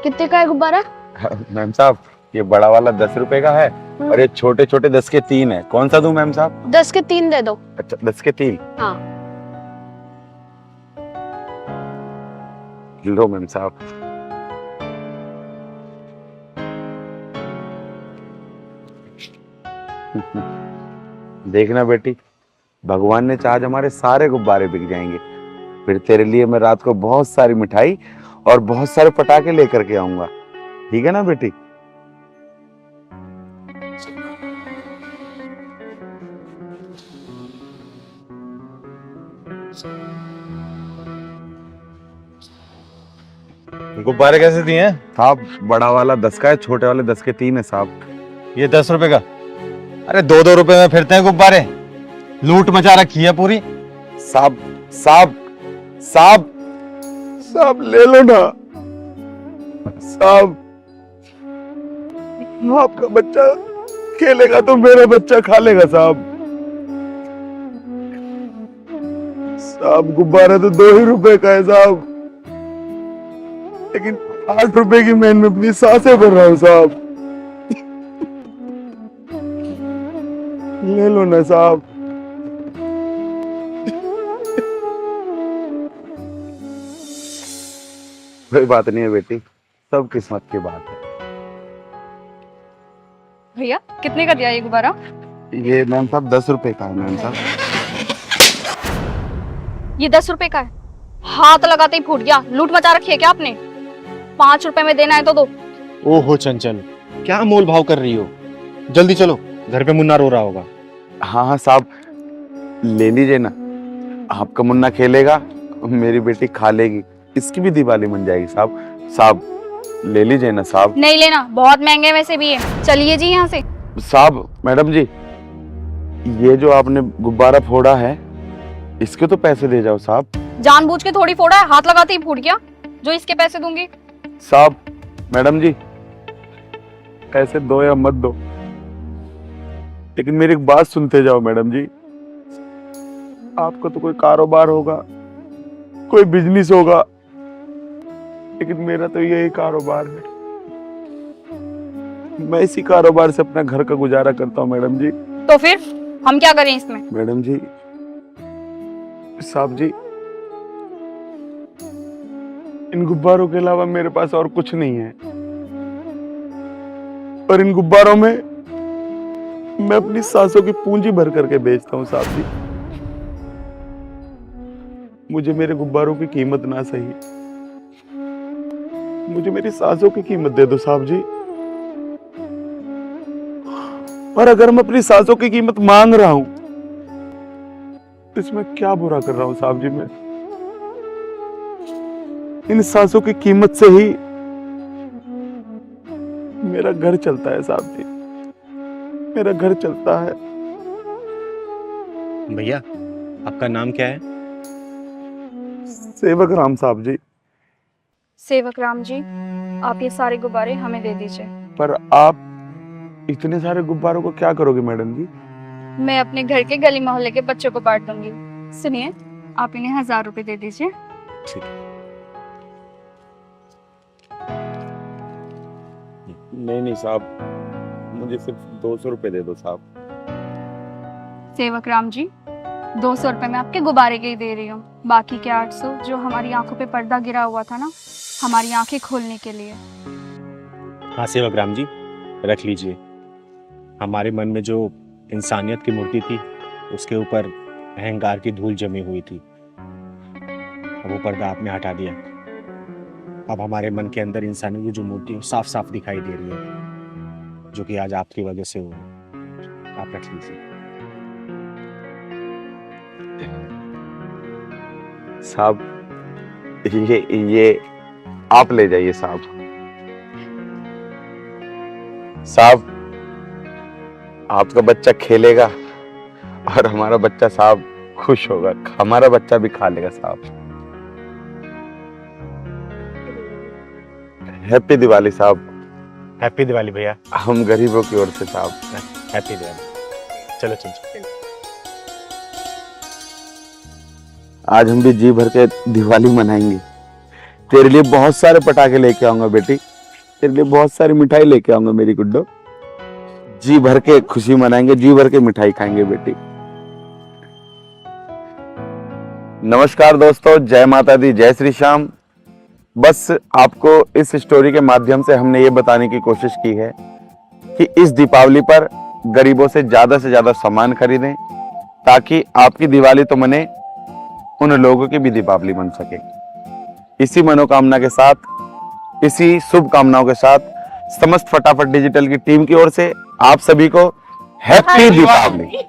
कितने का है गुब्बारा? मैम साहब ये बड़ा वाला 10 रुपए का है और ये छोटे छोटे 10 के 3 है। कौन सा दूं मैम साहब? 10 के 3 दे दो। अच्छा 10 के 3। हाँ। लो मैम साहब। देखना बेटी, भगवान ने चाहा हमारे सारे गुब्बारे बिक जाएंगे। फिर तेरे लिए मैं रात को बहुत सारी मिठाई और बहुत सारे पटाखे लेकर के आऊंगा। ठीक है ना बेटी? गुब्बारे कैसे दिए हैं साहब? बड़ा वाला 10 का है, छोटे वाले 10 के 3 है साहब। ये 10 रुपए का? अरे 2-2 रुपए में फिरते हैं गुब्बारे। लूट मचा रखी है पूरी। साहब साहब साहब साहब ले लो ना साहब। आपका बच्चा खेलेगा तो मेरा बच्चा खा लेगा साहब। साहब गुब्बारा तो 2 ही रुपए का है साहब, लेकिन 8 रुपए की मैं इनमें अपनी सांसें भर रहा हूँ साहब। ले लो ना साहब। कोई बात नहीं है बेटी, सब किस्मत की बात है। भैया कितने का दिया ये गुब्बारा? ये मैम साहब 10 रुपए का है मैम साहब। ये 10 रुपए का है? हाथ लगाते ही फूट गया। लूट मचा रखी है क्या आपने? 5 रुपए में देना है तो दो। ओहो चंचल, क्या मोल भाव कर रही हो? जल्दी चलो, घर पे मुन्ना रो रहा होगा। हाँ हाँ साहब ले लीजिए ना। आपका मुन्ना खेलेगा, मेरी बेटी खा लेगी, इसकी भी दिवाली बन जाएगी साहब। साहब ले लीजिए ना साहब। नहीं लेना, बहुत महंगे वैसे भी है। चलिए जी यहाँ से। साहब मैडम जी, ये जो आपने गुब्बारा फोड़ा है इसके तो पैसे दे जाओ साहब। जानबूझ के थोड़ी फोड़ा है, हाथ लगाते ही फूट गया। जो इसके पैसे दूंगी। साहब मैडम जी, पैसे दो या मत दो, लेकिन मेरी एक बात सुनते जाओ मैडम जी। आपका तो कोई कारोबार होगा, कोई बिजनेस होगा, लेकिन मेरा तो यही कारोबार है। मैं इसी कारोबार से अपना घर का गुजारा करता हूँ मैडम जी। तो फिर हम क्या करें इसमें? मैडम जी, साहब जी, इन गुब्बारों के अलावा मेरे पास और कुछ नहीं है, और इन गुब्बारों में मैं अपनी सांसों की पूंजी भर करके बेचता हूँ साहब जी। मुझे मेरे गुब्बारों की कीमत ना सही, मुझे मेरी सांसों की कीमत दे दो साहब जी। और अगर मैं अपनी सांसों की कीमत मांग रहा हूं तो इसमें क्या बुरा कर रहा हूं साहब जी? मैं इन सांसों की कीमत से ही मेरा घर चलता है साहब जी, मेरा घर चलता है। भैया आपका नाम क्या है? सेवक राम साहब जी। सेवक राम जी, आप ये सारे गुब्बारे हमें दे दीजिए। पर आप इतने सारे गुब्बारों को क्या करोगे मैडम जी? मैं अपने घर के गली मोहल्ले के बच्चों को बांट दूंगी। सुनिए, आप इन्हें 1000 रुपए दे दीजिए। ठीक है। नहीं नहीं साहब, मुझे सिर्फ 200 रुपए दे दो साहब। सेवक राम जी, 200 रुपए मैं आपके गुब्बारे के ही दे रही हूँ। बाकी के 800 जो हमारी आंखों पे पर्दा गिरा हुआ था ना, हमारी आंखें खोलने के लिए। हाँ सेवक राम जी, रख लीजिए। हमारे मन में जो इंसानियत की मूर्ति थी उसके ऊपर अहंकार की धूल जमी हुई थी, अब वो पर्दा आपने हटा दिया। अब हमारे मन के अंदर इंसानियत की जो मूर्ति है साफ साफ दिखाई दे रही है, जो कि आज आपकी वजह से हो। आप रख लीजिए। साहब ये आप ले जाइए साहब। साहब आपका बच्चा खेलेगा और हमारा बच्चा साहब खुश होगा, हमारा बच्चा भी खा लेगा साहब। हैप्पी दिवाली साहब। हैप्पी दिवाली भैया। हम गरीबों की ओर से साहब। हैप्पी दिवाली। चलो चलो। आज हम भी जी भर के दिवाली मनाएंगे। तेरे लिए बहुत सारे पटाखे लेके आऊंगा बेटी। तेरे लिए बहुत सारी मिठाई लेके आऊंगा मेरी गुड्डो। जी भर के खुशी मनाएंगे, जी भर के मिठाई खाएंगे बेटी। नमस्कार दोस्तों, जय माता दी, जय श्री श्याम। बस आपको इस स्टोरी के माध्यम से हमने ये बताने की कोशिश की है कि इस दीपावली पर गरीबों से ज्यादा सामान खरीदें, ताकि आपकी दिवाली तो मने, उन लोगों की भी दीपावली बन सके। इसी मनोकामना के साथ, इसी शुभ कामनाओं के साथ समस्त फटाफट डिजिटल की टीम की ओर से आप सभी को हैप्पी दीपावली।